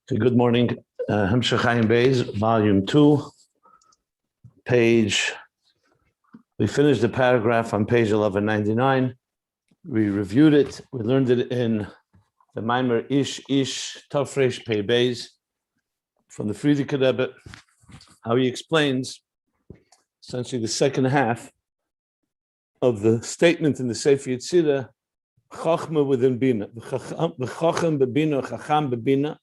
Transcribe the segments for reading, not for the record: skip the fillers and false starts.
Okay, good morning. Beis, volume 2, we finished the paragraph on page 1199. We reviewed it. We learned it in the Maimer Ish Tafresh Pei Beis from the Frierdiker Rebbe, how he explains essentially the second half of the statement in the Sefer Yetzirah, Chachma within Bina, V'chacham bebina, Chacham bebina,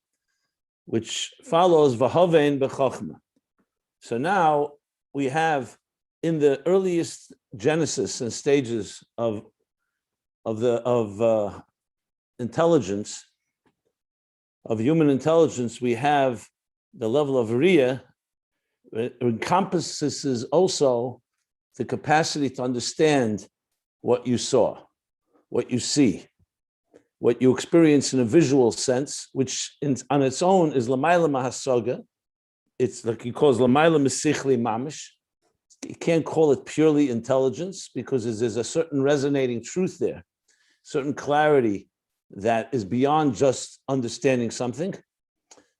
which follows V'havein b'chachma. So now we have in the earliest genesis and stages of intelligence, of human intelligence, we have the level of Riyah. It encompasses also the capacity to understand what you saw, what you see, what you experience in a visual sense, which on its own is Lamayla Mahasaga. It's like he calls Lamayla Mesichli Mamish. You can't call it purely intelligence because there's a certain resonating truth there, certain clarity that is beyond just understanding something.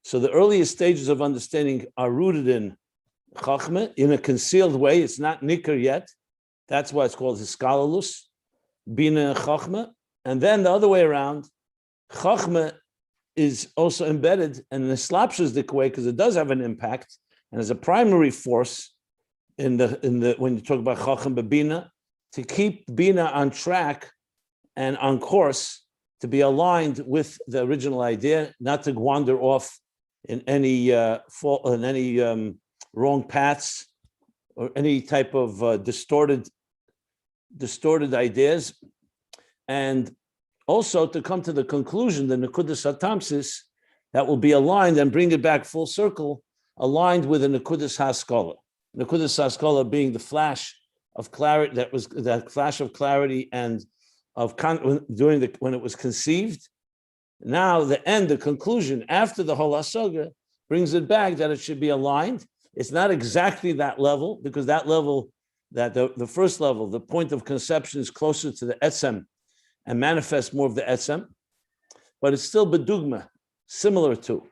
So the earliest stages of understanding are rooted in Chachma in a concealed way. It's not Nikr yet. That's why it's called Hiskalalus, Bina Chachma. And then the other way around, Chachma is also embedded in the slapshizdik way because it does have an impact and as a primary force in the when you talk about Chacham Bebina, to keep Bina on track and on course, to be aligned with the original idea, not to wander off in any wrong paths or any type of distorted ideas. And also to come to the conclusion, the Nekudas HaTamsis, that will be aligned and bring it back full circle, aligned with the Nekudas HaSkala. Nekudas HaSkala being the flash of clarity, that flash of clarity and of when it was conceived. Now the conclusion after the whole Hasaga brings it back that it should be aligned. It's not exactly that level, because that level, that the first level, the point of conception is closer to the Etzem and manifests more of the Etzem, but it's still bedugma, similar to.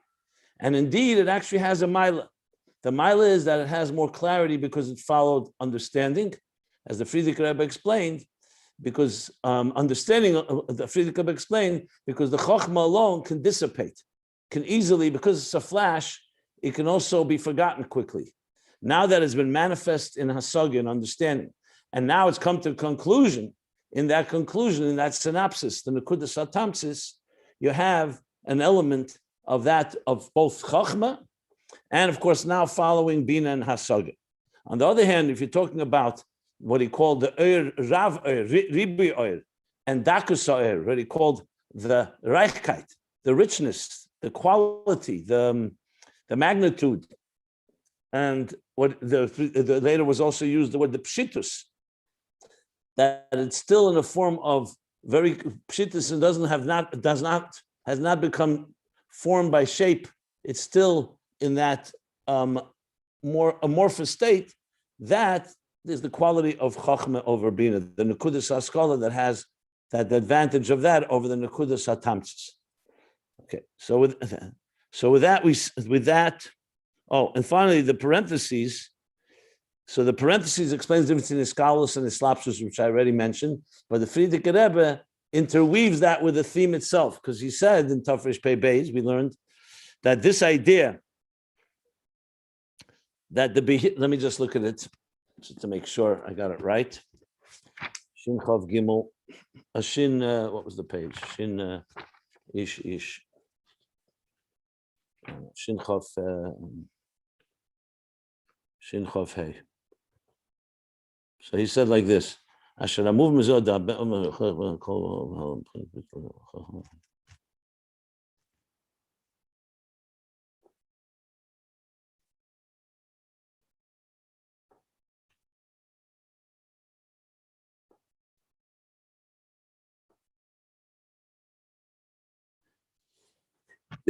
And indeed, it actually has a Maila. The Maila is that it has more clarity because it followed understanding, as the Frierdiker Rebbe explained, because understanding, the Frierdiker Rebbe explained, because the Chochma alone can dissipate, can easily, because it's a flash, it can also be forgotten quickly. Now that it's been manifest in Hasaga and understanding, and now it's come to a conclusion, in that synopsis, the Nekudas HaTamsis, you have an element of that, of both Chachma, and of course now following Bina and Hasaga. On the other hand, if you're talking about what he called the Rav Ribi and Dakus what he called the Reichkeit, the richness, the quality, the magnitude, and what the later was also used the word the Pshitus, that it's still in a form of very Pshitus and has not become formed by shape. It's still in that more amorphous state. That is the quality of Chachma over Bina, the Nekudas HaSkala that has that advantage of that over the Nekudas HaTamsis. Okay, so with that. Oh, and finally the parentheses. So the parentheses explains the difference in Iskalus and Islapsus, which I already mentioned, but the Frierdiker Rebbe interweaves that with the theme itself, because he said in Tafresh Pei Beis, we learned that this idea that let me just look at it just to make sure I got it right. Shin Chav Gimel, Shin, what was the page? Shin Ish. Shin Chav Hey. So he said like this. The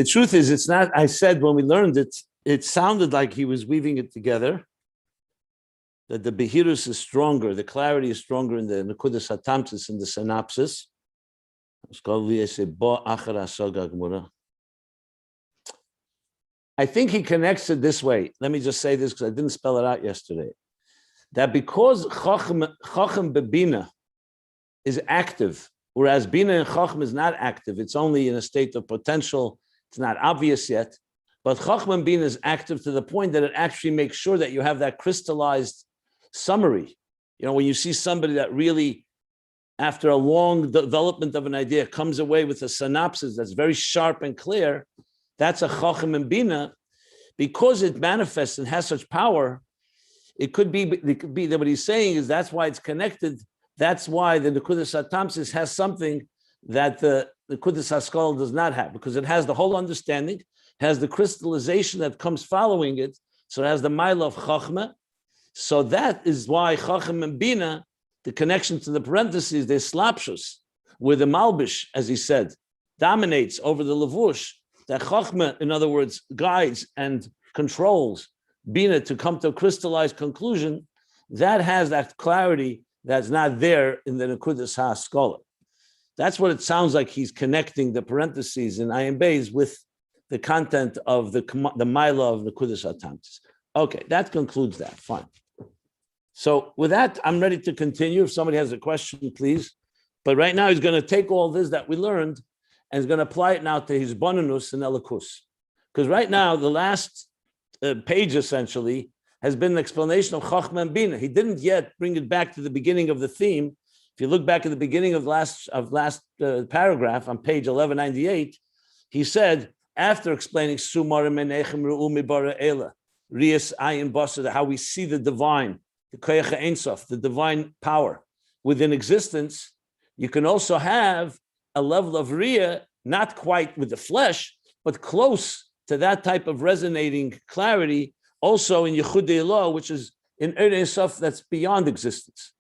truth is, it's not, I said when we learned it, it sounded like he was weaving it together, that the Behirus is stronger, the clarity is stronger in the Nekudas HaTamsis, in the synopsis. It's called I think he connects it this way. Let me just say this because I didn't spell it out yesterday. That because Chacham Bebina is active, whereas Bina and Chacham is not active, it's only in a state of potential, it's not obvious yet. But Chacham and Bina is active to the point that it actually makes sure that you have that crystallized summary. You know, when you see somebody that really, after a long development of an idea, comes away with a synopsis that's very sharp and clear, that's a Chacham and Bina. Because it manifests and has such power, it could be that what he's saying is that's why it's connected. That's why the Nekudas HaTamsis has something that the Nekudas HaSkol does not have, because it has the whole understanding, has the crystallization that comes following it, so it has the Maila of Chachma. So that is why Chacham and Bina, the connection to the parentheses, the slapshus, where the Malbish, as he said, dominates over the Levush, that Chachma, in other words, guides and controls Bina to come to a crystallized conclusion, that has that clarity that's not there in the Nekudas HaSkola. That's what it sounds like he's connecting the parentheses in Ayin Beis with the content of the Maila of the Nekudas HaTamtis. Okay, that concludes that. Fine. So with that, I'm ready to continue. If somebody has a question, please. But right now, he's going to take all this that we learned and he's going to apply it now to his bonus and elikus. Because right now, the last page essentially has been an explanation of Chachma and Bina. He didn't yet bring it back to the beginning of the theme. If you look back at the beginning of last paragraph on page 1198, he said, after explaining Sumarim Menechem Ru'umi Bara Ela, Rias Ayin Basar, how we see the divine, the Koyach Ein Sof, the divine power within existence, you can also have a level of Riyah, not quite with the flesh, but close to that type of resonating clarity, also in Yechudei Law, which is in Ein Sof that's beyond existence,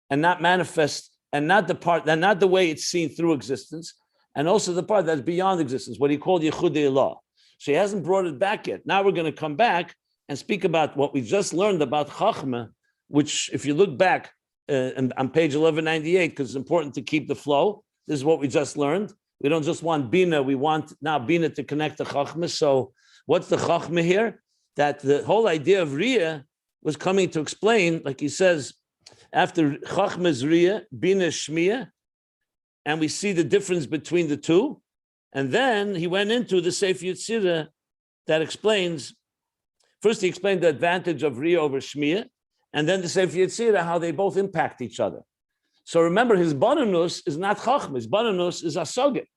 and not manifest, and not the part, and not the way it's seen through existence, and also the part that's beyond existence, what he called Yechudei Law. So he hasn't brought it back yet. Now we're going to come back and speak about what we just learned about Chachma, which, if you look back on page 1198, because it's important to keep the flow, this is what we just learned. We don't just want Bina, we want now Bina to connect to Chachma. So what's the Chachma here? That the whole idea of Riyah was coming to explain, like he says, after Chachma's Riyah, Bina Shmiyah, and we see the difference between the two. And then he went into the Sefer Yetzirah that explains, first he explained the advantage of Riyah over Shmiyah, and then the Sefer Yetzirah, how they both impact each other. So remember, his bonus is not Chachma, his bonus is Asogit.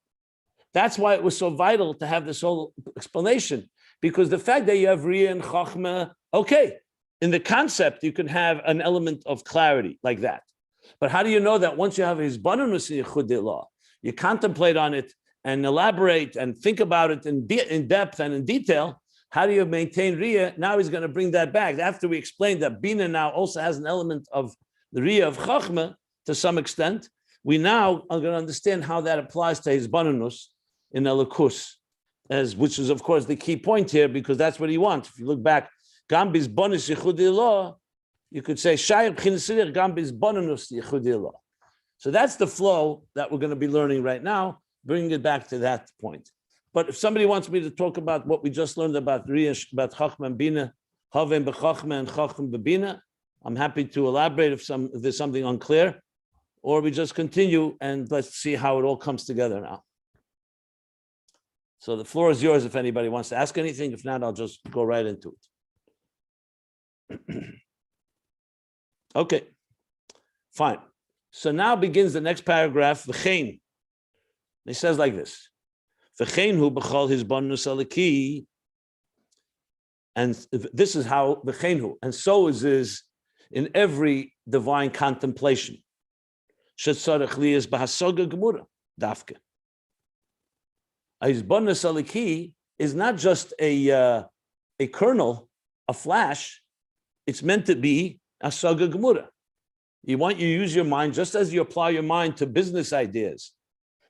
That's why it was so vital to have this whole explanation, because the fact that you have Riyah and Chachma, okay, in the concept, you can have an element of clarity like that. But how do you know that once you have his bonus in Yechudei Law, you contemplate on it and elaborate and think about it in depth and in detail, how do you maintain Riyah? Now he's going to bring that back. After we explained that Bina now also has an element of the Riyah of Chachma to some extent, we now are going to understand how that applies to his bonus in Elikus, which is, of course, the key point here, because that's what he wants. If you look back, Gambis bonus Yechudei Law, you could say Shayr B'chinas Gambis bonus Yechudei Law. So that's the flow that we're going to be learning right now, bringing it back to that point. But if somebody wants me to talk about what we just learned about Riyah, about Chachma and Bina, Havem b'Chachma and Chachma b'Bina, I'm happy to elaborate if there's something unclear, or we just continue and let's see how it all comes together now. So the floor is yours if anybody wants to ask anything. If not, I'll just go right into it. Okay, fine. So now begins the next paragraph, V'chein. He says like this, V'chein hu b'chol his bonus aliki, and this is how V'chein hu, and so is in every divine contemplation. Shetzarech liyas b'hasoga gemura, dafke. His bonus aliki is not just a kernel, a flash. It's meant to be a saga gemura. You use your mind just as you apply your mind to business ideas,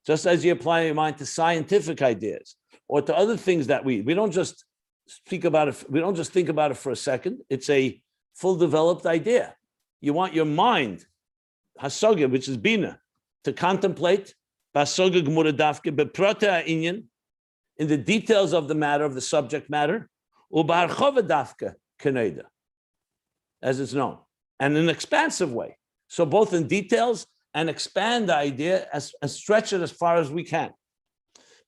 just as you apply your mind to scientific ideas or to other things that we don't just speak about it. We don't just think about it for a second. It's a full developed idea. You want your mind, hasaga, which is bina, to contemplate basaga gemura dafke beprata inyan, in the details of the matter, of the subject matter, Ubarchova dafka keneda, as it's known, and in an expansive way. So both in details and expand the idea and stretch it as far as we can.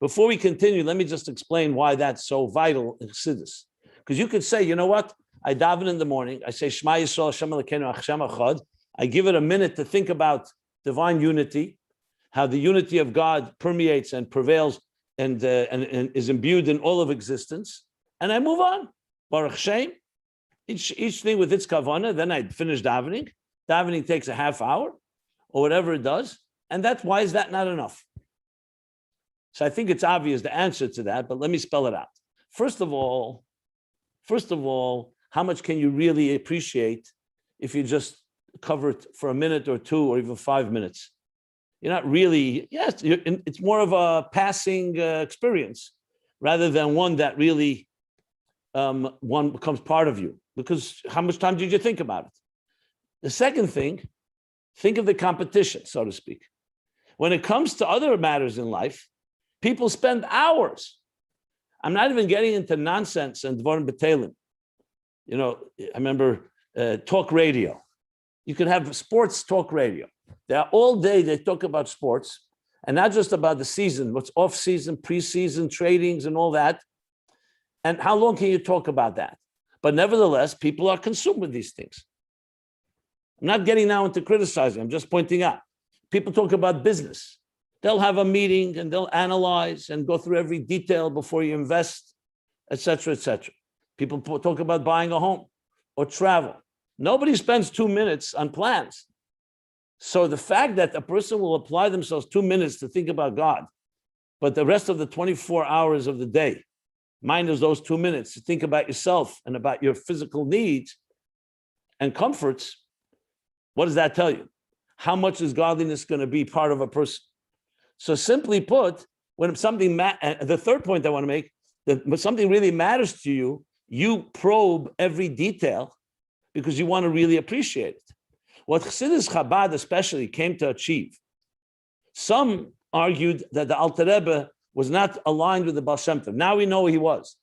Before we continue, let me just explain why that's so vital in Chassidus. Because you could say, you know what? I daven in the morning. I say, Shema Yisrael, Hashem Elokeinu, Hashem Echad. I give it a minute to think about divine unity, how the unity of God permeates and prevails and is imbued in all of existence. And I move on. Baruch Shem. Each thing with its kavanah. Then I finish davening. Davening takes a half hour or whatever it does. And that's why is that not enough? So I think it's obvious the answer to that, but let me spell it out. First of all, how much can you really appreciate if you just cover it for a minute or two or even 5 minutes? You're not really, yes, it's more of a passing experience rather than one that really one becomes part of you. Because how much time did you think about it? The second thing, think of the competition, so to speak. When it comes to other matters in life, people spend hours. I'm not even getting into nonsense and dvarim betelim. You know, I remember talk radio. You could have sports talk radio. They're all day, they talk about sports, and not just about the season, what's off season, preseason, tradings, and all that. And how long can you talk about that? But nevertheless, people are consumed with these things. I'm not getting now into criticizing, I'm just pointing out. People talk about business. They'll have a meeting and they'll analyze and go through every detail before you invest, etc., etc. People talk about buying a home or travel. Nobody spends 2 minutes on plans. So the fact that a person will apply themselves 2 minutes to think about God, but the rest of the 24 hours of the day, minus those 2 minutes to think about yourself and about your physical needs and comforts, what does that tell you? How much is godliness going to be part of a person? So simply put, when something, the third point I want to make, that when something really matters to you, you probe every detail because you want to really appreciate it. What Chassidus Chabad especially came to achieve, some argued that the Alter Rebbe was not aligned with the Baal Shem Tov. Now we know he was.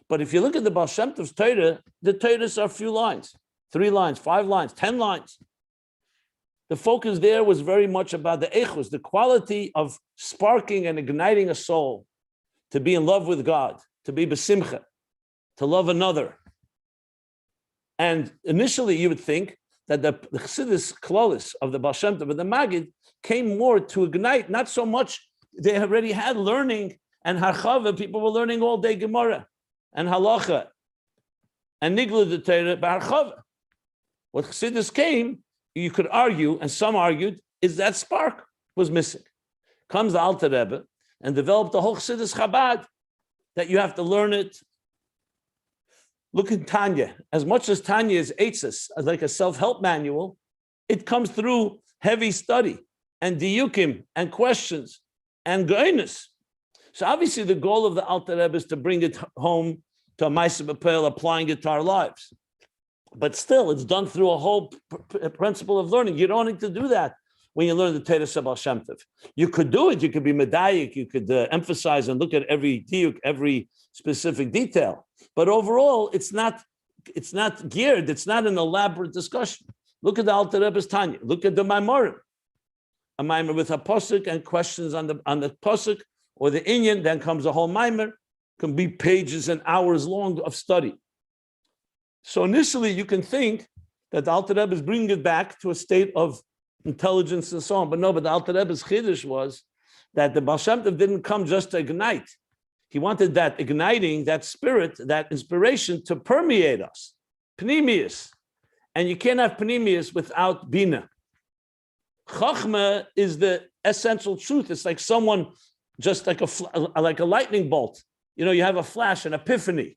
But if you look at the Baal Shem Tov's Torah, the Torahs are a few lines, 3 lines, 5 lines, 10 lines. The focus there was very much about the echus, the quality of sparking and igniting a soul to be in love with God, to be besimcha, to love another. And initially you would think that the Chassidus Klolis of the Baal Shem Tov and the Magid came more to ignite, not so much, they already had learning and harchava, people were learning all day Gemara and halacha and nigla the Torah b'harchava. What Chassidus came, you could argue, and some argued, is that spark was missing. Comes the Alter Rebbe and developed the whole Chassidus Chabad that you have to learn it. Look at Tanya. As much as Tanya is eitzes, like a self-help manual, it comes through heavy study and diyukim and questions and goyness. So obviously the goal of the Alter Rebbe is to bring it home to a Ma'aseh B'Peil, applying it to our lives. But still, it's done through a whole principle of learning. You don't need to do that when you learn the Torah of Baal Shem Tov. You could do it. You could be medayik. You could emphasize and look at every diuk, every specific detail. But overall, it's not geared. It's not an elaborate discussion. Look at the Alter Rebbe's Tanya. Look at the Maimorim. A Maimor with a posuk and questions on the posuk or the Inyan. Then comes a whole Maimor. Can be pages and hours long of study. So initially, you can think that the Alter Rebbe is bringing it back to a state of intelligence and so on. But no, but the Alter Rebbe's chiddush was that the Baal Shem Tov didn't come just to ignite. He wanted that igniting, that spirit, that inspiration to permeate us. Pnimius. And you can't have pnimius without bina. Chachma is the essential truth. It's like someone, just like a lightning bolt. You know, you have a flash, an epiphany.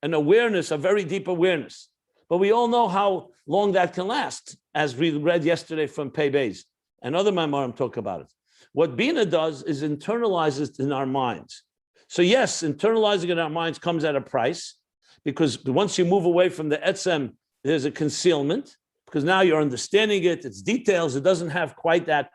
An awareness, a very deep awareness. But we all know how long that can last, as we read yesterday from Beis, and other Maimarim talk about it. What Bina does is internalizes it in our minds. So yes, internalizing it in our minds comes at a price, because once you move away from the etzem, there's a concealment, because now you're understanding it, it's details, it doesn't have quite that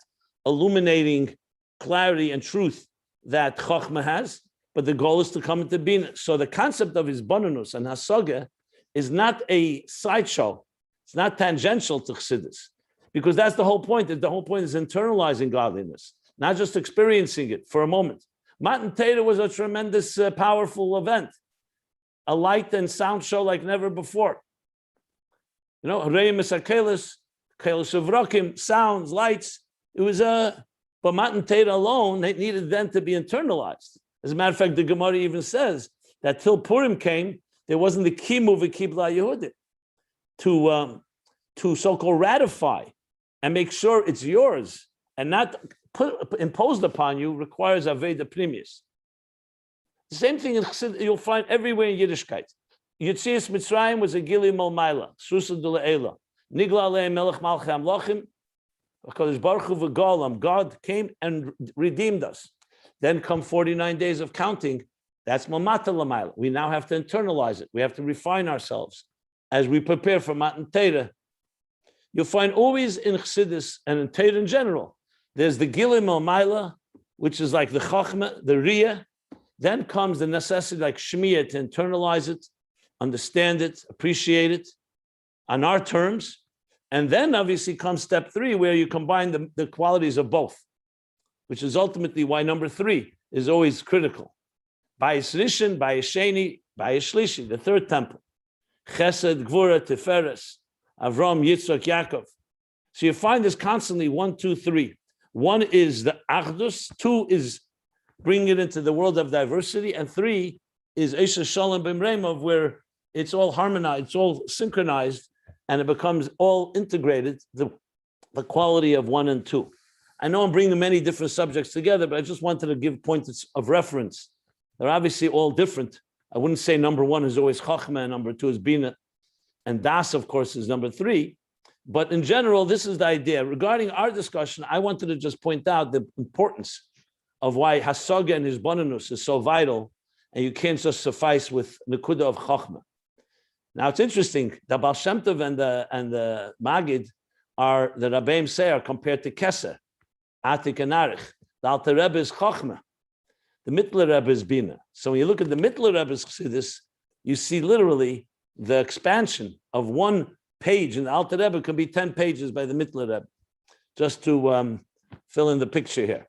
illuminating clarity and truth that Chochmah has. but the goal is to come into Bina. So the concept of Hisbonenus and Hasaga is not a sideshow. It's not tangential to Chassidus, because that's the whole point. The whole point is internalizing godliness, not just experiencing it for a moment. Matan Torah was a tremendous, powerful event, a light and sound show like never before. You know, Reim Esakelis, Kelis Avrakim, sounds, lights. It was but Matan Torah alone, it needed then to be internalized. As a matter of fact, the Gemara even says that till Purim came, there wasn't the kimu v'kibla Yehudim to so-called ratify and make sure it's yours and not imposed upon you requires aveda primius. The same thing you'll find everywhere in Yiddishkeit. Yitzias Mitzrayim was a Gili Malmaila, Susa de Le'ela, Nigla Le'em Melech Malchei Amlochim, HaKadosh Baruch Hu v'Golam, God came and redeemed us. Then come 49 days of counting. That's Mamata Lamaila. We now have to internalize it. We have to refine ourselves as we prepare for Matan Torah. You'll find always in Chassidus and in Torah in general, there's the Gilim Malmaila, which is like the Chachma, the Riyah. Then comes the necessity like Shmiyah to internalize it, understand it, appreciate it on our terms. And then obviously comes step 3, where you combine the qualities of both, which is ultimately why number 3 is always critical. Bayis Rishon, Bayis Sheni, Bayis Shlishi, the third temple. Chesed, Gvura, Tiferes, Avram, Yitzchak, Yaakov. So you find this constantly 1, 2, 3. 1 is the Achdus, 2 is bringing it into the world of diversity, and 3 is Esha Shalom B'mreimov, where it's all harmonized, it's all synchronized, and it becomes all integrated, the quality of 1 and 2. I know I'm bringing many different subjects together, but I just wanted to give points of reference. They're obviously all different. I wouldn't say number 1 is always Chachma, and number 2 is Bina, and Das, of course, is number 3. But in general, this is the idea. Regarding our discussion, I wanted to just point out the importance of why Hasaga and Hisbonenus is so vital, and you can't just suffice with Nekuda of Chachma. Now, it's interesting, the Baal Shem Tov and the Magid are, the Rabbeim say, are compared to Keser, Atik and Arich. The Alter Rebbe is Chachma. The Mittler Rebbe is Bina. So when you look at the Mittler Rebbe's Chassidus, you see literally the expansion of 1 page, and the Alter Rebbe could be 10 pages by the Mittler Rebbe, just to fill in the picture here.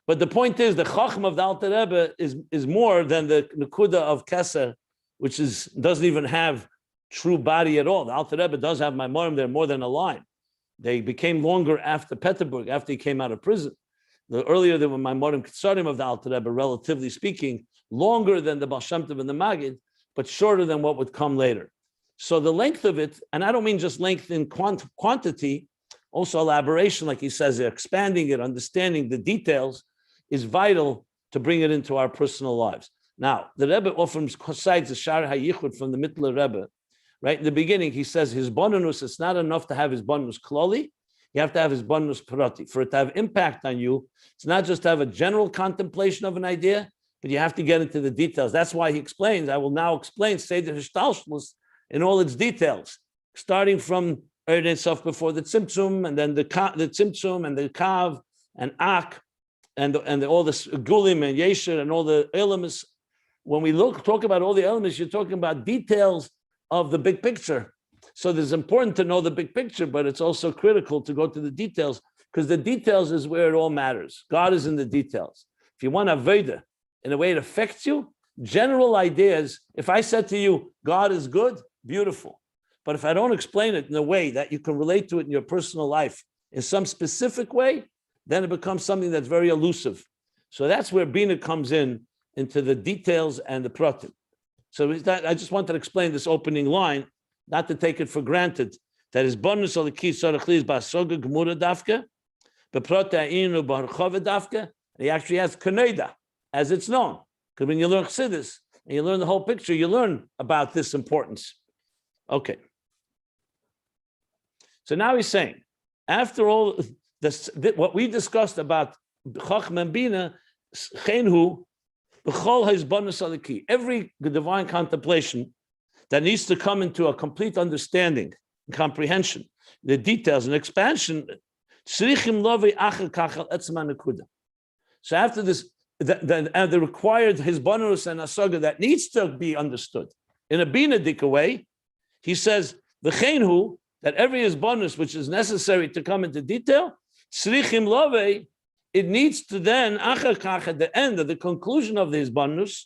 But the point is, the Chachma of the Alter Rebbe is more than the Nekuda of Keser, which doesn't even have true body at all. The Alter Rebbe does have Maimorim there, more than a line. They became longer after Peterburg, after he came out of prison. The earlier there were Maimorim Ketzarim of the Alter Rebbe, relatively speaking, longer than the Baal Shem Tov and the Magid, but shorter than what would come later. So the length of it, and I don't mean just length in quantity, also elaboration, like he says, expanding it, understanding the details, is vital to bring it into our personal lives. Now, the Rebbe often cites the Shar HaYichud from the Mittler Rebbe. Right in the beginning, he says his bonus, it's not enough to have his bonus kloli, you have to have his bonus parati. For it to have impact on you, it's not just to have a general contemplation of an idea, but you have to get into the details. That's why he explains, I will now explain Seder Hishtalshlus in all its details, starting from Erdei Sof before the Tzimtzum, and then the Tzimtzum, and the Kav, and Ak, and all the Gulim, and Yesher, and all the elements. When we talk about all the elements, you're talking about details of the big picture. So it's important to know the big picture, but it's also critical to go to the details, because the details is where it all matters. God is in the details. If you want Aveda in a way it affects you, general ideas, if I said to you, God is good, beautiful. But if I don't explain it in a way that you can relate to it in your personal life in some specific way, then it becomes something that's very elusive. So that's where Bina comes into the details and the pratim. So I just wanted to explain this opening line, not to take it for granted, that is bonus of the key sorachlis basoga gemura dafka, beprota inu barchova dafka, and he actually has kaneda, as it's known. Because when you learn Chassidus and you learn the whole picture, you learn about this importance. Okay. So now he's saying, after all this, what we discussed about Chachma and Bina, chenhu, every divine contemplation that needs to come into a complete understanding and comprehension, the details and expansion. So after this the required hisbanus and asaga that needs to be understood in a binadika way. He says the chenhu that every hisbanus which is necessary to come into detail, srichim love, it needs to then achar kach at the end of the conclusion of the hisbanus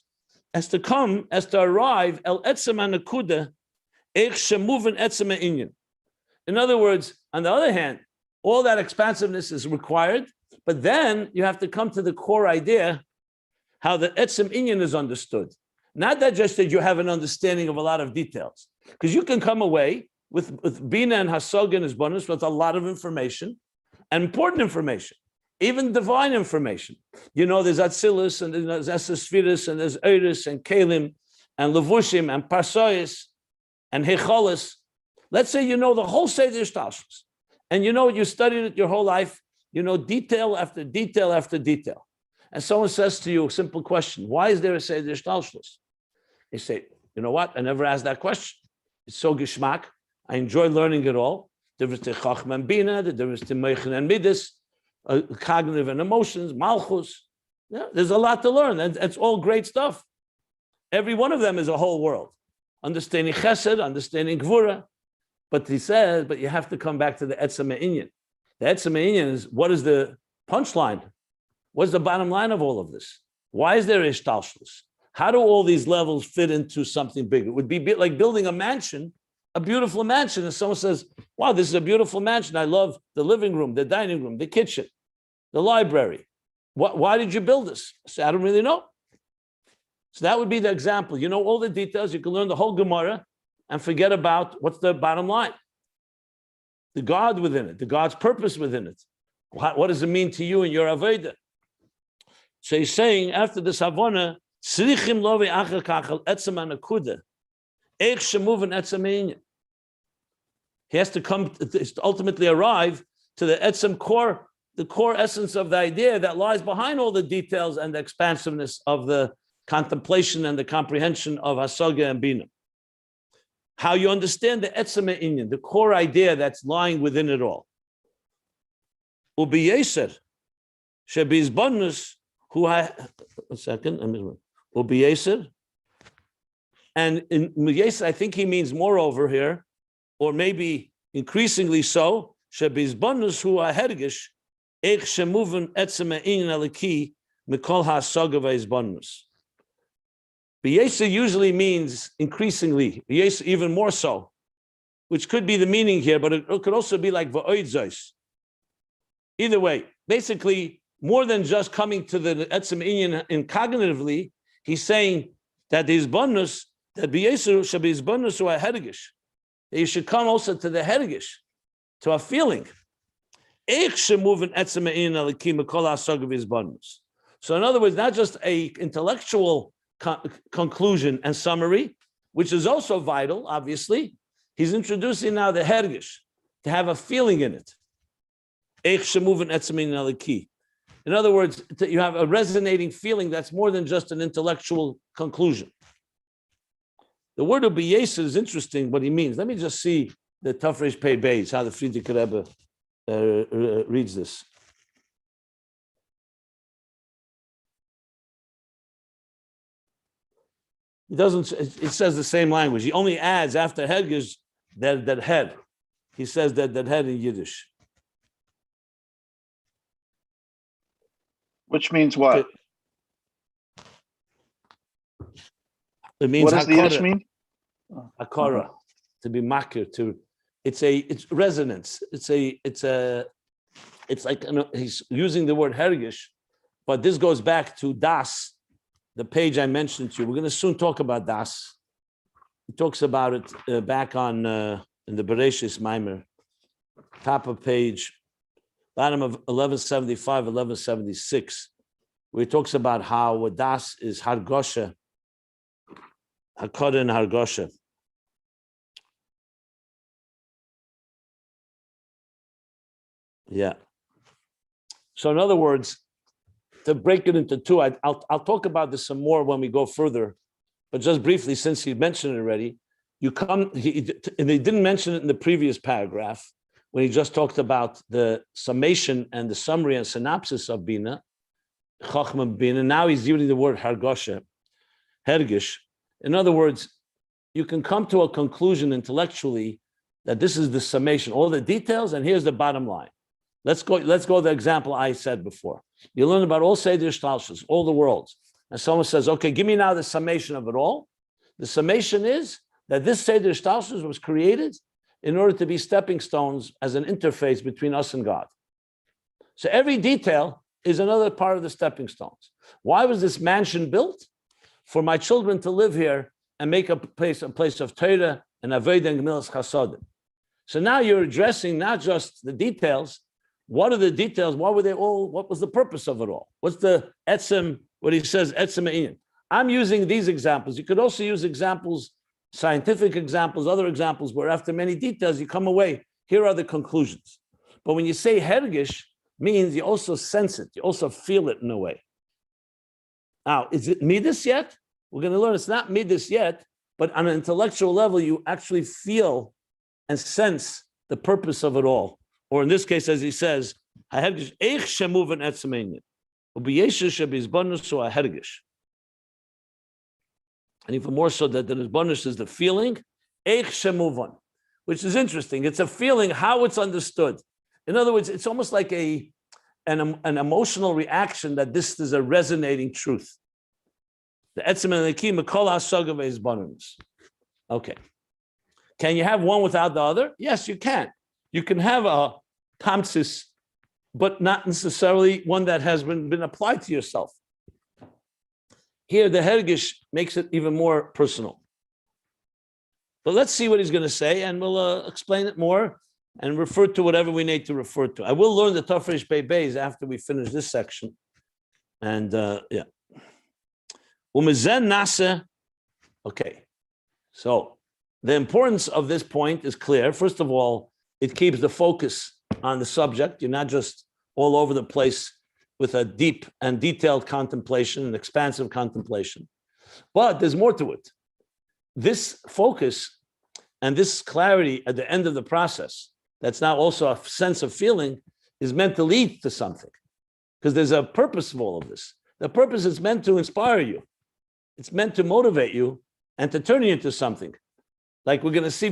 as to arrive el etzem anakuda eich shemuven etzem inyan. In other words, on the other hand, all that expansiveness is required, but then you have to come to the core idea how the etzem inyan is understood. Not that just that you have an understanding of a lot of details, because you can come away with Bina and Hasog and his bonus with a lot of information and important information, even divine information. You know, there's Atzilus and there's Esesphiris and there's Eiris and Kalim and Levushim and Parsois and Hecholis. Let's say you know the whole Seder Shtalshus, and you know you studied it your whole life, you know detail after detail after detail. And someone says to you a simple question, why is there a Seder Shtalshus? You say, you know what? I never asked that question. It's so geschmack. I enjoy learning it all. There is the Chachma and Bina, there is the Meichen and Midas, cognitive and emotions, Malchus. Yeah, there's a lot to learn, and it's all great stuff. Every one of them is a whole world. Understanding Chesed, understanding Gvura. But he says, but you have to come back to the Etzem Inyan. The Etzem Inyan is, what is the punchline? What's the bottom line of all of this? Why is there Ishtalshlus? How do all these levels fit into something bigger? It would be like building a mansion, a beautiful mansion, and someone says, wow, this is a beautiful mansion. I love the living room, the dining room, the kitchen, the library. Why did you build this? I say, I don't really know. So that would be the example. You know all the details. You can learn the whole Gemara and forget about what's the bottom line. The God within it, the God's purpose within it. What does it mean to you in your Aveda? So he's saying, after this Havana, Srichim love achar kachal etzem anakuda. Eich shemuven etzem inyan. He has to come to ultimately arrive to the etzem core, the core essence of the idea that lies behind all the details and the expansiveness of the contemplation and the comprehension of Hasaga and Bina. How you understand the etzem inyan, the core idea that's lying within it all. Ubi yeser shebizbonus who a second. Ubi yeser. And in Yeser, I think he means moreover here, or maybe increasingly so, shebizbonus hu ahergish eich shemuven etzem inyan aliki mikol hasaga veizbonus. Be'yesa usually means increasingly, be'yesa even more so, which could be the meaning here, but it could also be like va'oidzos. Either way, basically, more than just coming to the etzem inyan in cognitively, he's saying that the bonus, that be'yesa should be bonus or a hergish. That you should come also to the hergish, to a feeling. So in other words, not just a intellectual conclusion and summary, which is also vital, obviously. He's introducing now the hergish, to have a feeling in it. In other words, you have a resonating feeling that's more than just an intellectual conclusion. The word of Beis is interesting, what he means. Let me just see the Tafresh Pei Beis, how the Friedrich Rebbe reads this. He doesn't. It says the same language. He only adds after hergish that head. He says that head in Yiddish. Which means what? It means what does the Yiddish mean? Hakara, to be makir, it's resonance. It's like he's using the word hergish, but this goes back to das, the page I mentioned to you. We're going to soon talk about das. He talks about it back on in the Bereshis Maimer, top of page, bottom of 1175, 1176, where he talks about how das is hargosha, hakara and hargosha. Yeah. So in other words, to break it into two, I'll talk about this some more when we go further, but just briefly, since he mentioned it already, and he didn't mention it in the previous paragraph when he just talked about the summation and the summary and synopsis of Bina. Chachma Bina. Now he's using the word hargosha, hergish. In other words, you can come to a conclusion intellectually that this is the summation, all the details, and here's the bottom line. Let's go the example I said before. You learn about all Seder Shtalshus, all the worlds. And someone says, okay, give me now the summation of it all. The summation is that this Seder Shtalshus was created in order to be stepping stones as an interface between us and God. So every detail is another part of the stepping stones. Why was this mansion built? For my children to live here and make a place of Torah and Avodah and Gemilas Chasodim. So now you're addressing not just the details. What are the details? What were they all? What was the purpose of it all? What's the etzem, what he says, etzem Ayin? I'm using these examples. You could also use examples, scientific examples, other examples, where after many details, you come away, here are the conclusions. But when you say hergish, means you also sense it, you also feel it in a way. Now, is it midas yet? We're going to learn it's not midas yet, but on an intellectual level, you actually feel and sense the purpose of it all. Or in this case, as he says, and even more so that the Nisbanish is the feeling, which is interesting. It's a feeling, how it's understood. In other words, it's almost like an emotional reaction that this is a resonating truth. The etzem elikim kol hasaga ve'izbanunos. Okay. Can you have one without the other? Yes, you can. You can have a tamsis, but not necessarily one that has been applied to yourself. Here, the hergish makes it even more personal. But let's see what he's going to say, and we'll explain it more and refer to whatever we need to refer to. I will learn the Tafresh Beis after we finish this section. And yeah. Umezen nase. Okay. So the importance of this point is clear. First of all, it keeps the focus on the subject. You're not just all over the place with a deep and detailed contemplation, an expansive contemplation. But there's more to it. This focus and this clarity at the end of the process, that's now also a sense of feeling, is meant to lead to something. Because there's a purpose of all of this. The purpose is meant to inspire you. It's meant to motivate you and to turn you into something. Like we're going to see,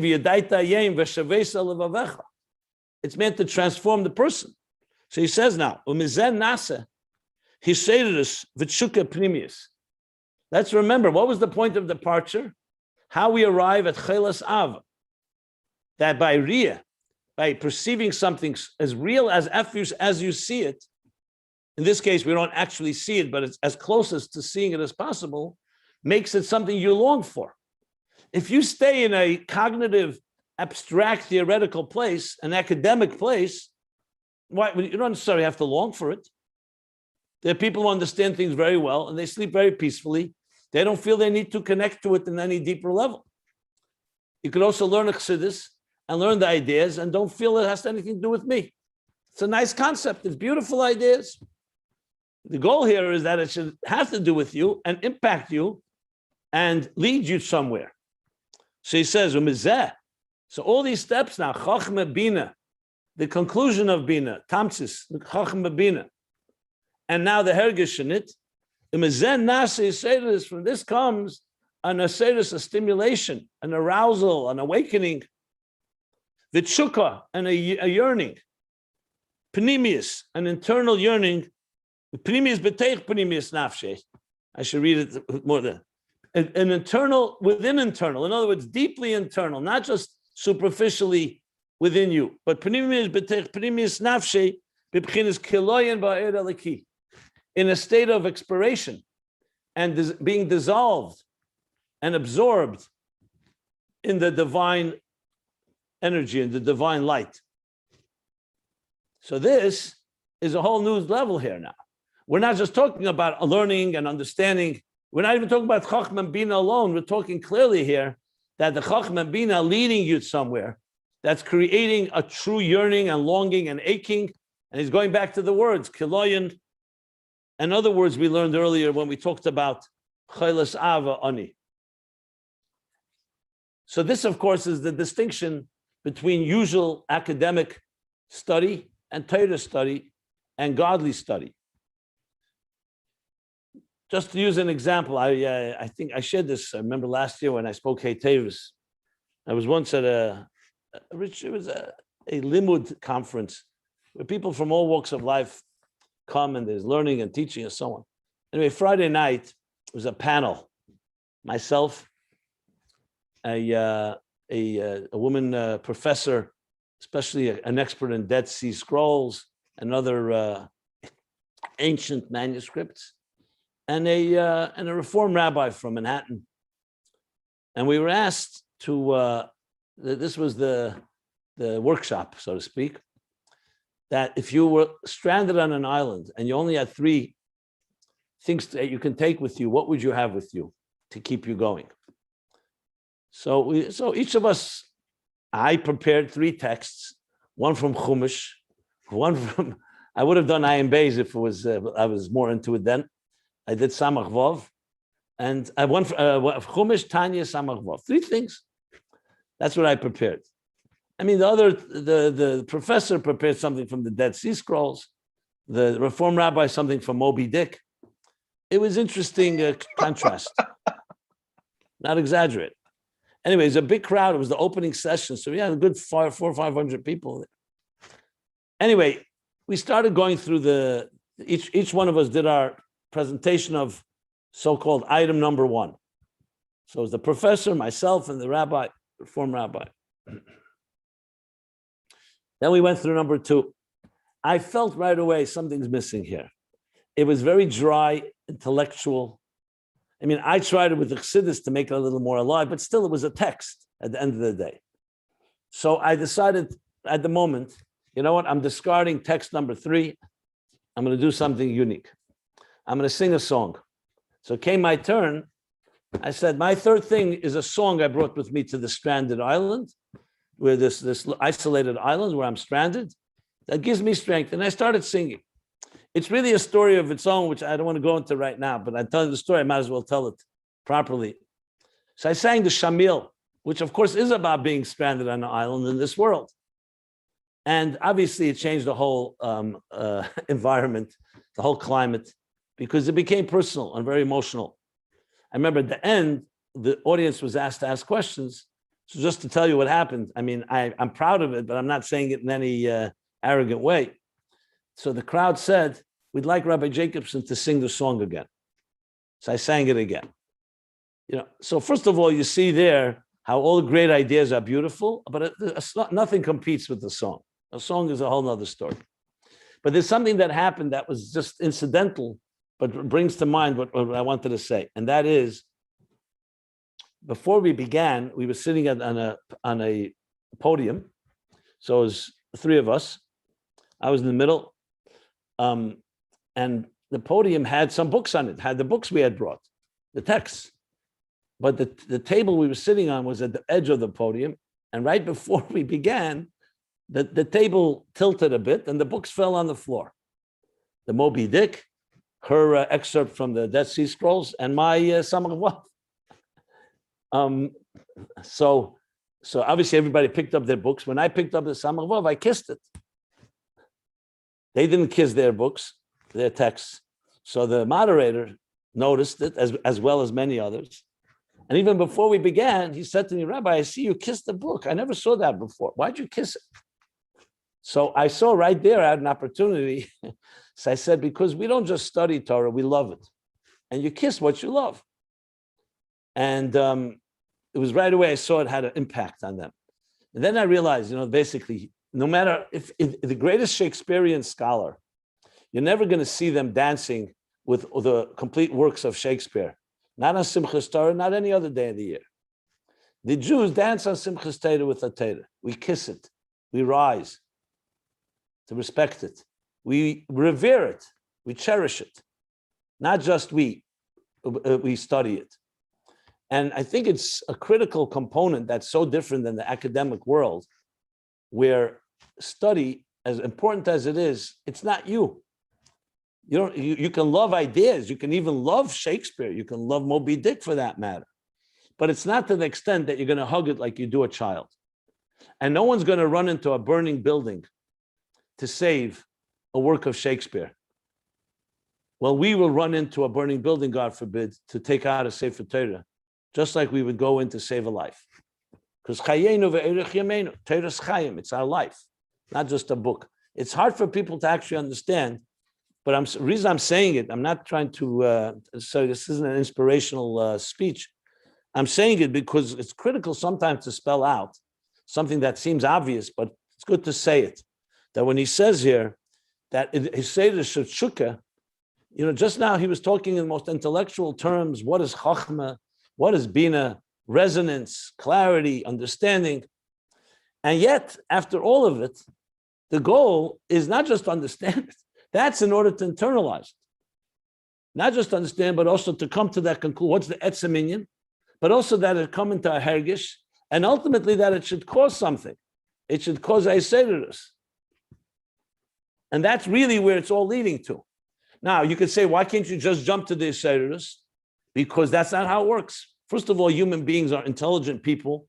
it's meant to transform the person. So he says now, let's remember, what was the point of departure? How we arrive at Chelas Av. That by Riyah, by perceiving something as real as you see it, in this case, we don't actually see it, but it's as close as to seeing it as possible, makes it something you long for. If you stay in a cognitive, abstract, theoretical place, an academic place, you don't necessarily have to long for it. There are people who understand things very well, and they sleep very peacefully. They don't feel they need to connect to it in any deeper level. You could also learn Chassidus and learn the ideas and don't feel it has anything to do with me. It's a nice concept. It's beautiful ideas. The goal here is that it should have to do with you and impact you and lead you somewhere. So he says, so all these steps now, Chachma Bina, the conclusion of Bina, Tamsis, Chachma Bina, and now the Hergish in it, from this comes an asedus, a stimulation, an arousal, an awakening, v'tshuka, and a yearning, Panemius, an internal yearning, Panemius b'teich Panemius nafshe. I should read it more than an internal, within internal, in other words, deeply internal, not just superficially within you, but Panemius b'teich Panemius nafshe, b'pchinas kiloyan ba'er alaki, in a state of expiration and being dissolved and absorbed in the divine energy and the divine light. So this is a whole new level here now. We're not just talking about learning and understanding. We're not even talking about Chachma Bina alone. We're talking clearly here that the Chachma Bina leading you somewhere that's creating a true yearning and longing and aching. And he's going back to the words, Kiloyan, and other words we learned earlier when we talked about Chelas Ava Ani. So this, of course, is the distinction between usual academic study and Torah study and godly study. Just to use an example, I think I shared this. I remember last year when I spoke Hey Tavis. I was once at a limud conference where people from all walks of life come and there's learning and teaching and so on. Anyway, Friday night was a panel. Myself, a woman professor, especially an expert in Dead Sea Scrolls and other ancient manuscripts, and a Reform rabbi from Manhattan. And we were asked to, this was the workshop, so to speak, that if you were stranded on an island and you only had 3 things that you can take with you, what would you have with you to keep you going? So each of us, I prepared 3 texts, one from Chumash, one from, I would have done Ayin Beis if it was, I was more into it then. I did Samach Vov, and I won Chumash, Tanya, Samach Vov. 3 things. That's what I prepared. I mean, the professor prepared something from the Dead Sea Scrolls, the Reform rabbi something from Moby Dick. It was interesting contrast. Not exaggerate. Anyways, a big crowd. It was the opening session, so we had a good 400 or 500 people. Anyway, we started going through each one of us did our presentation of so-called item number 1. So it was the professor, myself, and the rabbi, Reform rabbi. Then we went through number 2. I felt right away something's missing here. It was very dry, intellectual. I mean, I tried it with the Chassidus to make it a little more alive, but still it was a text at the end of the day. So I decided at the moment, you know what, I'm discarding text number 3. I'm going to do something unique. I'm going to sing a song. So it came my turn. I said, my 3rd thing is a song I brought with me to the stranded island, where this isolated island where I'm stranded, that gives me strength. And I started singing. It's really a story of its own, which I don't want to go into right now, but I tell you the story, I might as well tell it properly. So I sang the Shamil, which of course is about being stranded on an island in this world. And obviously it changed the whole environment, the whole climate, because it became personal and very emotional. I remember at the end, the audience was asked to ask questions. So just to tell you what happened, I mean, I'm proud of it, but I'm not saying it in any arrogant way. So the crowd said, we'd like Rabbi Jacobson to sing the song again. So I sang it again. You know, so first of all, you see there how all the great ideas are beautiful, but nothing competes with the song. A song is a whole nother story. But there's something that happened that was just incidental, but brings to mind what I wanted to say. And that is, before we began, we were sitting on a podium. So it was 3 of us. I was in the middle. And the podium had some books on it, had the books we had brought, the texts. But the table we were sitting on was at the edge of the podium. And right before we began, the table tilted a bit and the books fell on the floor. The Moby Dick, her excerpt from the Dead Sea Scrolls, and my Samach Vov. So obviously everybody picked up their books. When I picked up the Samach Vov, I kissed it. They didn't kiss their books, their texts. So the moderator noticed it as well as many others. And even before we began, he said to me, Rabbi, I see you kissed the book. I never saw that before. Why'd you kiss it? So I saw right there, I had an opportunity. So I said, because we don't just study Torah, we love it. And you kiss what you love. And it was right away, I saw it had an impact on them. And then I realized, basically, no matter if the greatest Shakespearean scholar, you're never going to see them dancing with the complete works of Shakespeare. Not on Simchas Torah, not any other day of the year. The Jews dance on Simchas Torah with a Torah. We kiss it. We rise to respect it. We revere it. We cherish it. Not just we study it. And I think it's a critical component that's so different than the academic world, where study, as important as it is, it's not you. You can love ideas. You can even love Shakespeare. You can love Moby Dick for that matter. But it's not to the extent that you're going to hug it like you do a child. And no one's going to run into a burning building to save a work of Shakespeare. well, we will run into a burning building, God forbid, to take out a Sefer Torah, just like we would go in to save a life. Because chayenu ve'erech yameinu, Torah's chayim, it's our life, not just a book. It's hard for people to actually understand, but the reason I'm saying it, I'm not trying to, so this isn't an inspirational speech. I'm saying it because it's critical sometimes to spell out something that seems obvious, but it's good to say it. That when he says here that he says the shukah, just now he was talking in the most intellectual terms. What is chachma? What is bina? Resonance, clarity, understanding. And yet, after all of it, the goal is not just to understand it. That's in order to internalize it. Not just to understand, but also to come to that conclusion. What's the etzem inyan? But also that it come into a hergish, and ultimately that it should cause something. It should cause a Chassidus. And that's really where it's all leading to. Now, you could say, why can't you just jump to the Chassidus? Because that's not how it works. First of all, human beings are intelligent people,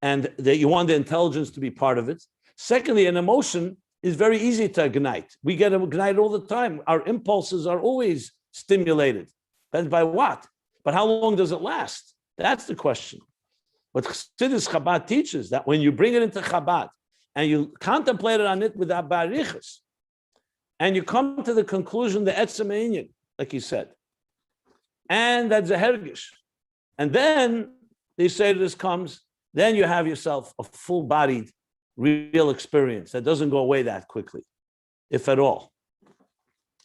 and you want the intelligence to be part of it. Secondly, an emotion is very easy to ignite. We get ignited all the time. Our impulses are always stimulated. Depends by what? But how long does it last? That's the question. What Chassidus Chabad teaches, that when you bring it into Chabad and you contemplate it on it with Abarichas, and you come to the conclusion, the etzem inyan, like he said, and that's a hergish, and then the Chassidus comes, then you have yourself a full-bodied, real experience that doesn't go away that quickly, if at all.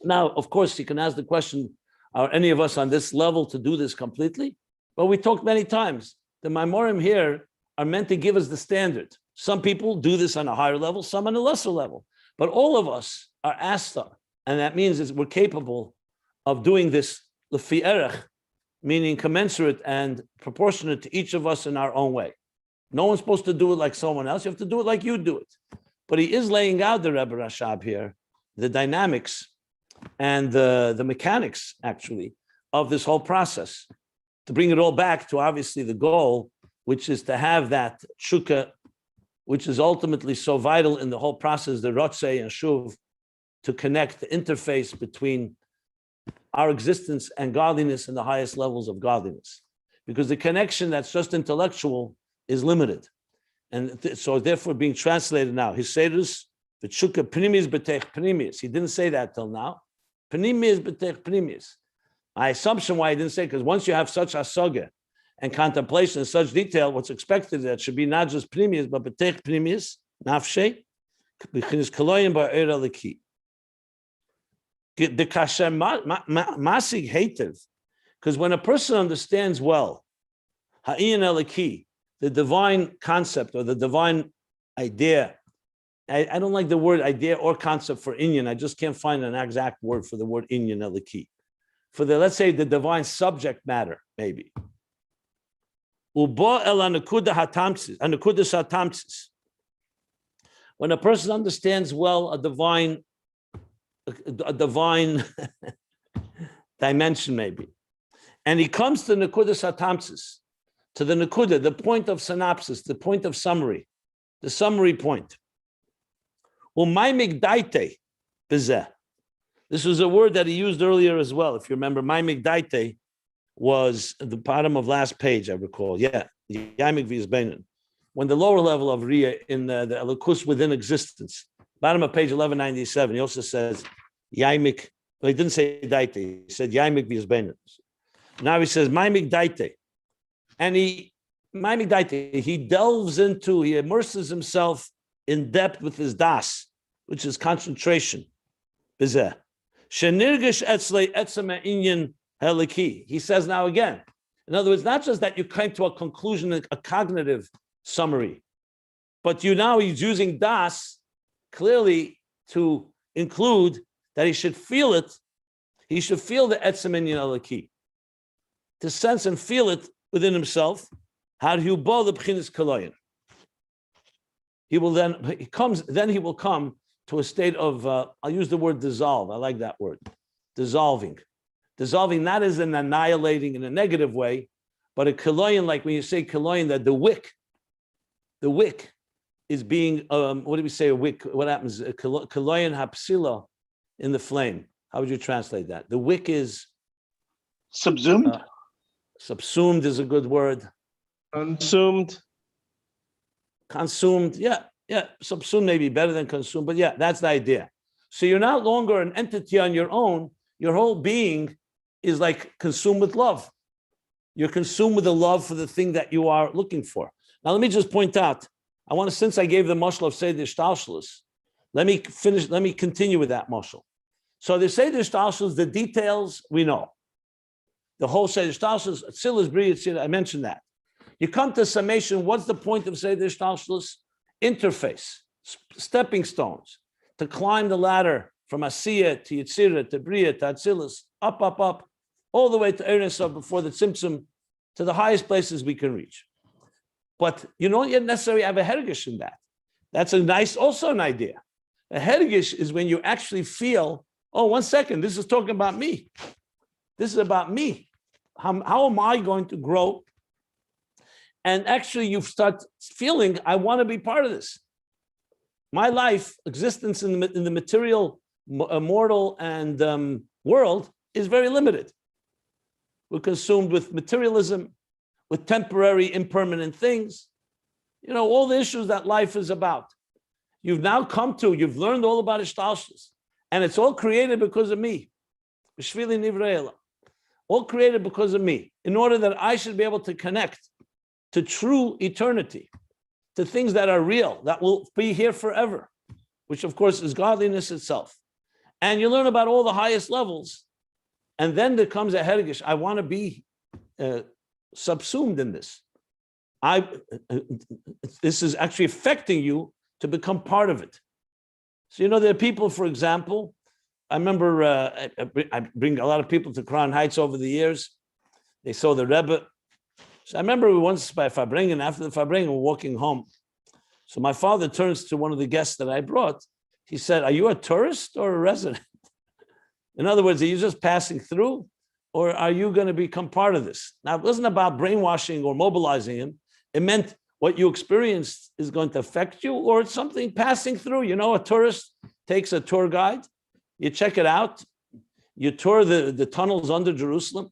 Now, of course, you can ask the question, are any of us on this level to do this completely? But we talked many times. The Maimorim here are meant to give us the standard. Some people do this on a higher level, some on a lesser level. But all of us are asta, and that means that we're capable of doing this lefi erech, meaning commensurate and proportionate to each of us in our own way. No one's supposed to do it like someone else. You have to do it like you do it. But he is laying out, the Rebbe Rashab here, the dynamics and the mechanics, actually, of this whole process, to bring it all back to obviously the goal, which is to have that shukah, which is ultimately so vital in the whole process, the rotzei and shuv, to connect the interface between our existence and godliness in the highest levels of godliness. Because the connection that's just intellectual is limited. And so therefore being translated now, Chassidus, the shukah pnimis betech pnimis. He didn't say that till now. Pnimis betech pnimis. My assumption why he didn't say, because once you have such asaga and contemplation in such detail, what's expected that should be not just pnimis, but betech pnimis, nafshe, b'chinas kaloyim ba'er aliki. The kasher masig hatev, because when a person understands well, Ayin aliki, the divine concept or the divine idea. I don't like the word idea or concept for inyan. I just can't find an exact word for the word inyan eliki. For the, let's say, the divine subject matter, maybe. Ubo el anakuda hatamsis. When a person understands well a divine dimension, maybe, and he comes to nakuda satamsis, to the nakuda, the point of synopsis, the point of summary, the summary point. This was a word that he used earlier as well. If you remember, ma'imik was at the bottom of last page, I recall. Yeah, when the lower level of Riyah in the Elokus within existence, bottom of page 1197, he also says Yaimik. Well, he didn't say daite. He said Yaimik v'yizbenin. Now he says ma'imik daite. And he delves into, he immerses himself in depth with his das, which is concentration. He says now again, in other words, not just that you came to a conclusion, a cognitive summary, but he's using das clearly to include that he should feel it. He should feel the etzem inyan eliki, to sense and feel it within himself. How do you bow the b'chinas kaloyin? He will he will come to a state of, I'll use the word dissolve. I like that word, dissolving. Dissolving not as in annihilating in a negative way, but a kaloyin, like when you say kaloyin, that the wick is being, what do we say, a wick? What happens? Kaloyin hapsila in the flame. How would you translate that? The wick is Subsumed? Subsumed is a good word. Consumed. Consumed, yeah. Subsumed may be better than consumed, but yeah, that's the idea. So you're not longer an entity on your own. Your whole being is like consumed with love. You're consumed with the love for the thing that you are looking for. Now, let me just point out, I want to, since I gave the mashal of Seder Shtalshalos, let me continue with that mashal. So the Seder Shtalshalos, the details we know. The whole Seder Shtalshalos, Tzilas, Bria, Tzira, I mentioned that. You come to summation, what's the point of Seder Shtalshalos? Interface, stepping stones, to climb the ladder from Asiya to Yitzira to Bria to Atzilas, up, all the way to Eretz before the Tzimtzum, to the highest places we can reach. But you don't yet necessarily have a hergish in that. That's also an idea. A hergish is when you actually feel, oh, 1 second, this is talking about me. This is about me. How am I going to grow? And actually you start feeling, I want to be part of this. My life, existence in the material, mortal and world is very limited. We're consumed with materialism, with temporary, impermanent things. You know, all the issues that life is about. You've now you've learned all about Ishtalshus, and it's all created because of me. All created because of me, in order that I should be able to connect to true eternity, to things that are real, that will be here forever, which of course is godliness itself. And you learn about all the highest levels, and then there comes a hergish. I want to be subsumed in this. This is actually affecting you to become part of it. So, you know, there are people, for example, I remember I bring a lot of people to Crown Heights over the years. They saw the Rebbe. So I remember once by Farbrengen, after the Farbrengen, we're walking home. So my father turns to one of the guests that I brought. He said, are you a tourist or a resident? In other words, are you just passing through, or are you going to become part of this? Now, it wasn't about brainwashing or mobilizing him. It meant what you experienced is going to affect you, or it's something passing through. You know, a tourist takes a tour guide, you check it out, you tour the tunnels under Jerusalem,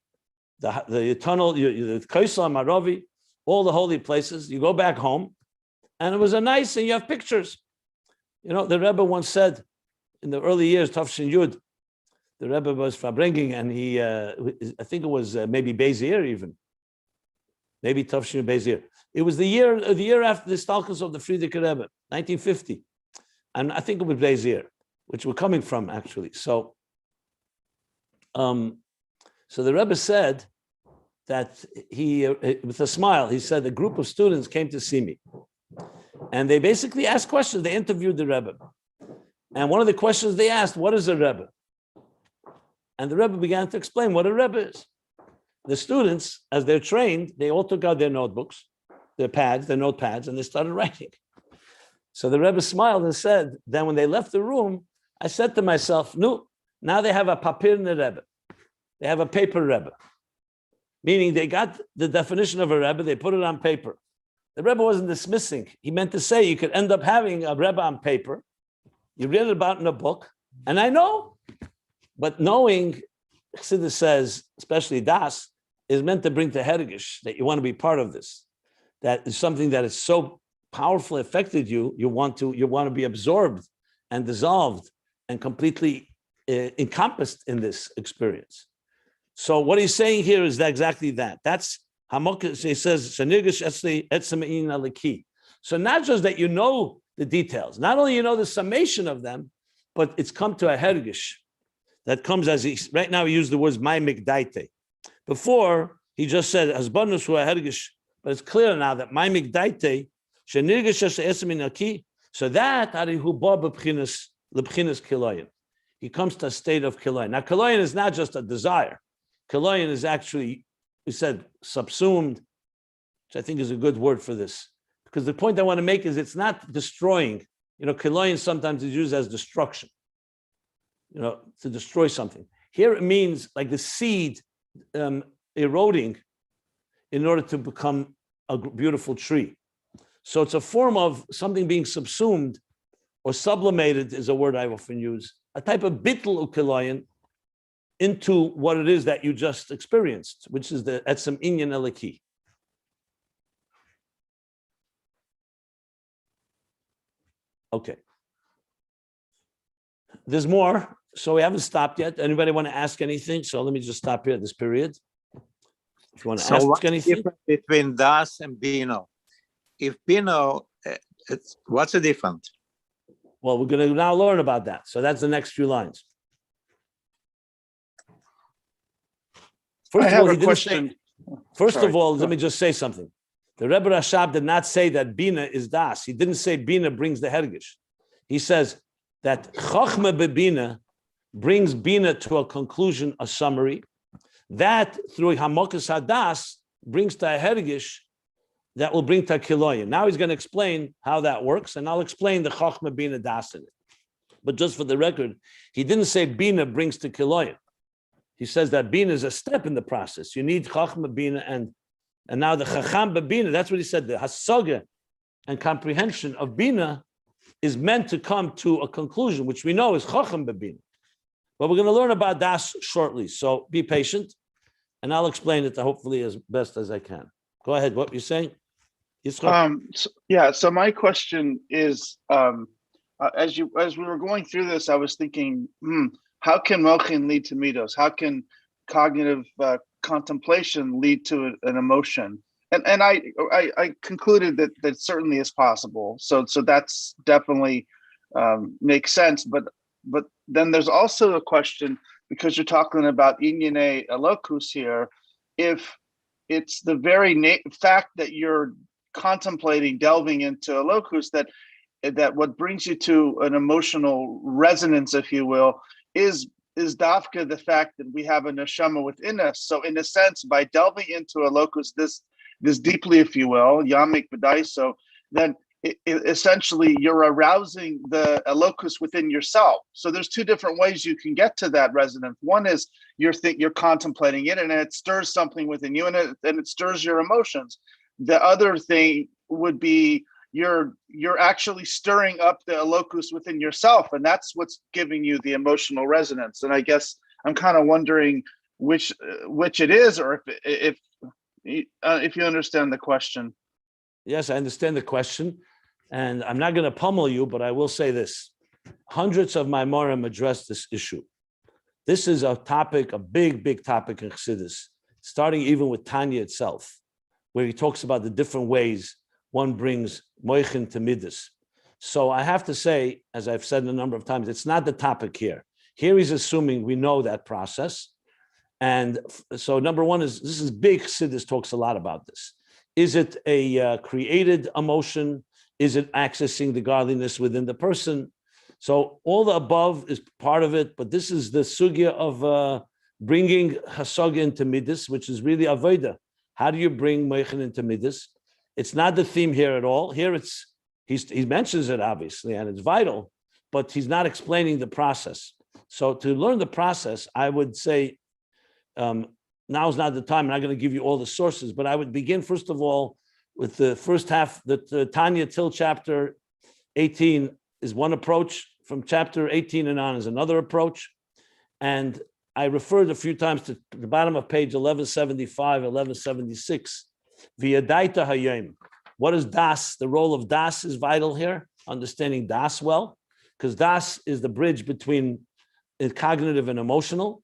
the tunnel, the Kaisar Maravi, all the holy places. You go back home, and it was and you have pictures. You know, the Rebbe once said in the early years, Tafshin Yud, the Rebbe was Farbrengen, and he, I think it was maybe Beis even, maybe Tafshin Beis. It was the year after the Stalkers of the Frierdiker Rebbe, 1950, and I think it was Beis, which we're coming from actually. So the Rebbe said that he, with a smile, he said a group of students came to see me, and they basically asked questions. They interviewed the Rebbe, and one of the questions they asked, "What is a Rebbe?" And the Rebbe began to explain what a Rebbe is. The students, as they're trained, they all took out their notebooks, their notepads, and they started writing. So the Rebbe smiled and said, then when they left the room, I said to myself, no, now they have a papir Rebbe. They have a paper Rebbe. Meaning they got the definition of a Rebbe, they put it on paper. The Rebbe wasn't dismissing. He meant to say you could end up having a Rebbe on paper. You read it about in a book, and I know. But knowing, Chassidus says, especially Das, is meant to bring to Hergish, that you want to be part of this. That is something that is so powerfully affected you, you want to be absorbed and dissolved and completely encompassed in this experience. So what he's saying here is that exactly that. That's he says, so not just that you know the details, not only you know the summation of them, but it's come to a Hergish. That comes as right now he used the words my mikdaite. Before he just said hasbanus hu hergish, but it's clear now that my mikdaite shenirgish esminaki. So that arihu ba b'bchinas lebchinas kiloyin. He comes to a state of kiloyin. Now kiloyin is not just a desire. Kiloyin is actually, we said, subsumed, which I think is a good word for this, because the point I want to make is it's not destroying. You know, kiloyin sometimes is used as destruction. You know, to destroy something. Here it means like the seed eroding in order to become a beautiful tree. So it's a form of something being subsumed or sublimated is a word I often use. A type of bittul ukilayin into what it is that you just experienced, which is the etzem inyan eliki. Okay. There's more, so we haven't stopped yet. Anybody want to ask anything? So let me just stop here at this period. If you want to ask what's anything. the difference between das and bino? If bino, what's the difference? Well, we're going to now learn about that. So that's the next few lines. First I of have all, a he didn't question. say. First Sorry. of all, let me just say something. The Rebbe Rashab did not say that Bina is Das. He didn't say Bina brings the Hergish. He says that Chachma bebina brings Bina to a conclusion, a summary. That through Hamokas Hadas brings to a Hergish that will bring to Kiloyim. Now he's going to explain how that works, and I'll explain the Chachma Bina Das in it. But just for the record, he didn't say Bina brings to Kiloyim. He says that Bina is a step in the process. You need Chachma Bina and now the Chacham Bina, that's what he said, the Hasaga and comprehension of Bina is meant to come to a conclusion, which we know is Chacham Bina. But we're going to learn about Das shortly. So be patient, and I'll explain it hopefully as best as I can. Go ahead, what you're saying? So my question is, as we were going through this, I was thinking, how can Mochin lead to midos? How can cognitive contemplation lead to an emotion? And I concluded that certainly is possible. So that's definitely makes sense. But then there's also a question, because you're talking about inyane elokus here, if it's the very fact that you're contemplating, delving into elokus, that what brings you to an emotional resonance, if you will, is dafka the fact that we have a neshama within us. So in a sense, by delving into a locus this deeply, if you will, yamik b'daiso, then essentially you're arousing the locus within yourself. So there's two different ways you can get to that resonance. One is you're contemplating it, and it stirs something within you, and it stirs your emotions. The other thing would be you're actually stirring up the locus within yourself, and that's what's giving you the emotional resonance. And I guess I'm kind of wondering which it is, or if you understand the question. Yes, I understand the question, and I'm not going to pummel you, but I will say this. Hundreds of Maimorim address this issue. This is a topic, a big topic in Chassidus, starting even with Tanya itself, where he talks about the different ways one brings moichin to midas. So I have to say, as I've said a number of times, it's not the topic here. Here he's assuming we know that process. And so number one is, this is big, Chassidus talks a lot about this. Is it a created emotion? Is it accessing the godliness within the person? So all the above is part of it, but this is the sugya of bringing hasaga into midas, which is really avoda. How do you bring moichin into midas? It's not the theme here at all. Here he mentions it obviously, and it's vital, but he's not explaining the process. So to learn the process, I would say, now is not the time. I'm not going to give you all the sources, but I would begin first of all with the first half, that Tanya till chapter 18 is one approach. From chapter 18 and on is another approach. And I referred a few times to the bottom of page 1175, 1176. V'yadaita hayom. What is das? The role of das is vital here, understanding das well, because das is the bridge between cognitive and emotional.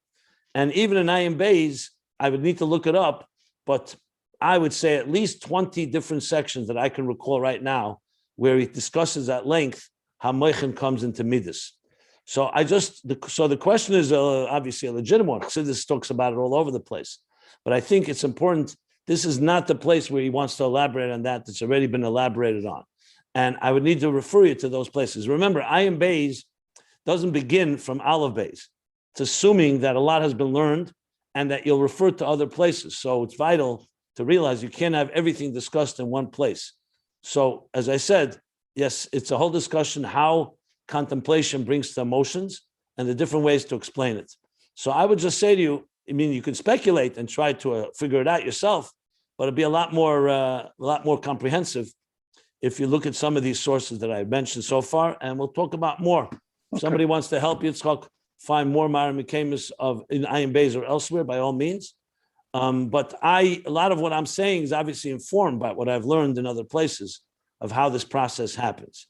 And even in Ayin Beis, I would need to look it up, but I would say at least 20 different sections that I can recall right now where he discusses at length how moichin comes into midas. So the question is obviously a legitimate one. Chassidus talks about it all over the place, but I think it's important. This is not the place where he wants to elaborate on that. That's already been elaborated on. And I would need to refer you to those places. Remember, Ayin Beis doesn't begin from Aleph Beis. It's assuming that a lot has been learned and that you'll refer to other places. So it's vital to realize you can't have everything discussed in one place. So as I said, yes, it's a whole discussion how contemplation brings to emotions and the different ways to explain it. So I would just say to you, I mean, you can speculate and try to figure it out yourself, but it'd be a lot more comprehensive if you look at some of these sources that I've mentioned so far, and we'll talk about more. If somebody wants to help you, Yitzchak, find more Maramikamis of in Ayin Beis or elsewhere, by all means. But a lot of what I'm saying is obviously informed by what I've learned in other places of how this process happens.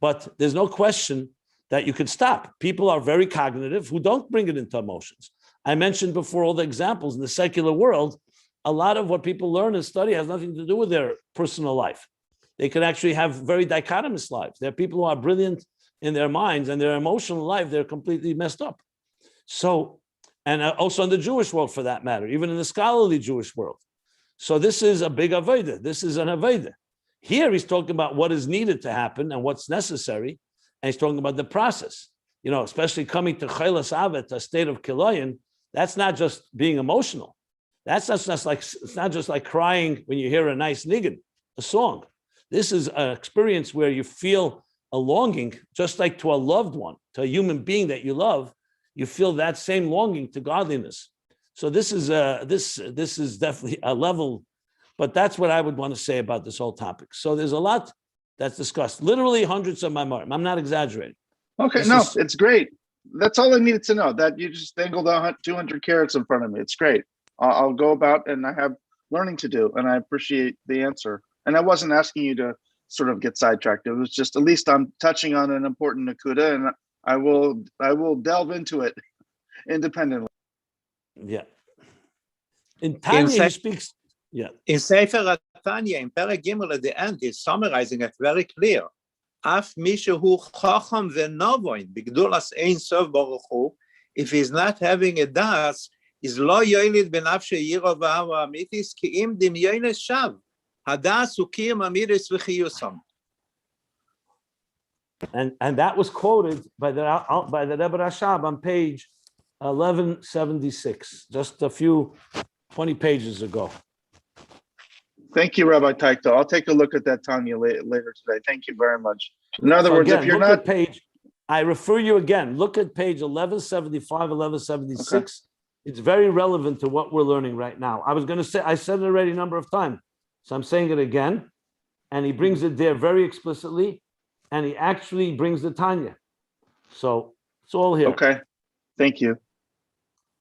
But there's no question that you could stop. People are very cognitive who don't bring it into emotions. I mentioned before all the examples in the secular world. A lot of what people learn and study has nothing to do with their personal life. They could actually have very dichotomous lives. There are people who are brilliant in their minds, and their emotional life, they're completely messed up. So, and also in the Jewish world for that matter, even in the scholarly Jewish world. So this is a big Aveda. This is an Aveda. Here he's talking about what is needed to happen and what's necessary. And he's talking about the process, especially coming to Chaylas Avet, a state of Kiloyan. That's not just being emotional. It's not just like crying when you hear a nice niggin, a song. This is an experience where you feel a longing, just like to a loved one, to a human being that you love. You feel that same longing to godliness. So this is this is definitely a level, but that's what I would want to say about this whole topic. So there's a lot that's discussed, literally hundreds of maimarim. I'm not exaggerating. Okay, it's great. That's all I needed to know. That you just dangled 200 carrots in front of me. It's great. I'll go about, and I have learning to do, and I appreciate the answer. And I wasn't asking you to sort of get sidetracked. It was just, at least I'm touching on an important nakuda, and I will delve into it independently. Yeah. In Tanya, he speaks. Yeah. In Sefer Tanya, in Perek Gimel at the end, he's summarizing it very clear. Af mishehu chacham v'novoin b'gdulas ein sof baruch hu, if he's not having a das, is lo yoilid b'nafshe yiro v'hava amitis ki im dimyones shav. Hadas hu kiyum amiris v'chiyusam. And that was quoted by the Rebbe Rashab on page 1176, just a few 20 pages ago. Thank you, Rabbi Taikto. I'll take a look at that Tanya later today. Thank you very much. In other words, again, if you're not I refer you again, look at page 1175, 1176. Okay. It's very relevant to what we're learning right now. I was going to say, I said it already a number of times, so I'm saying it again. And he brings it there very explicitly, and he actually brings the Tanya. So it's all here. Okay. Thank you.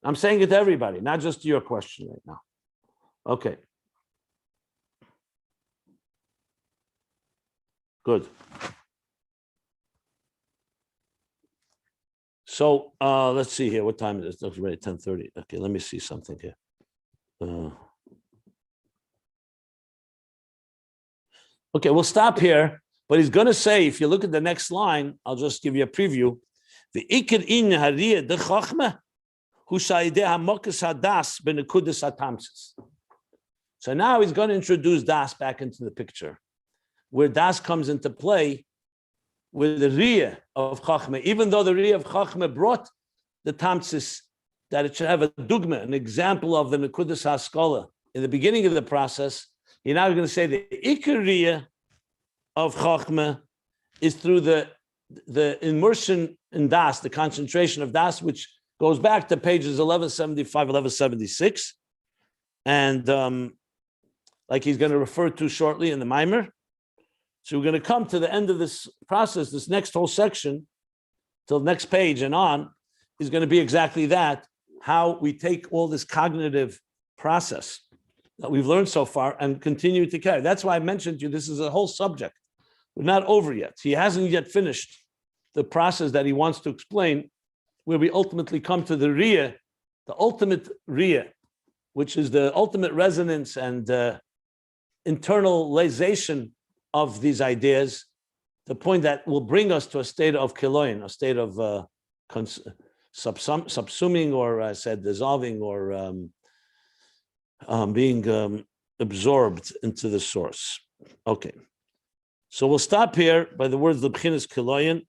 I'm saying it to everybody, not just your question right now. Okay. Good. So let's see here. What time is it? It's already 10:30. Okay, let me see something here. Okay, we'll stop here. But he's going to say, if you look at the next line, I'll just give you a preview. The ikir in hariyah de chachma hu shaideh hamokas hadas benekudas hatamsis. So now he's going to introduce das back into the picture, where das comes into play with the riyah of chachma. Even though the riyah of chachma brought the tamsis, that it should have a dugma, an example of the nekudas haskola in the beginning of the process, you're now going to say the ikir riyah of chachma is through the immersion in das, the concentration of das, which goes back to pages 1175, 1176, and like he's going to refer to shortly in the Maimer. So we're going to come to the end of this process. This next whole section, till the next page and on, is going to be exactly that, how we take all this cognitive process that we've learned so far and continue to carry. That's why I mentioned to you, this is a whole subject. We're not over yet. He hasn't yet finished the process that he wants to explain, where we ultimately come to the riyah, the ultimate riyah, which is the ultimate resonance and internalization of these ideas, the point that will bring us to a state of kiloin, a state of subsuming, or I said dissolving, or being absorbed into the source. Okay. So we'll stop here by the words Lebchinas Kiloyin.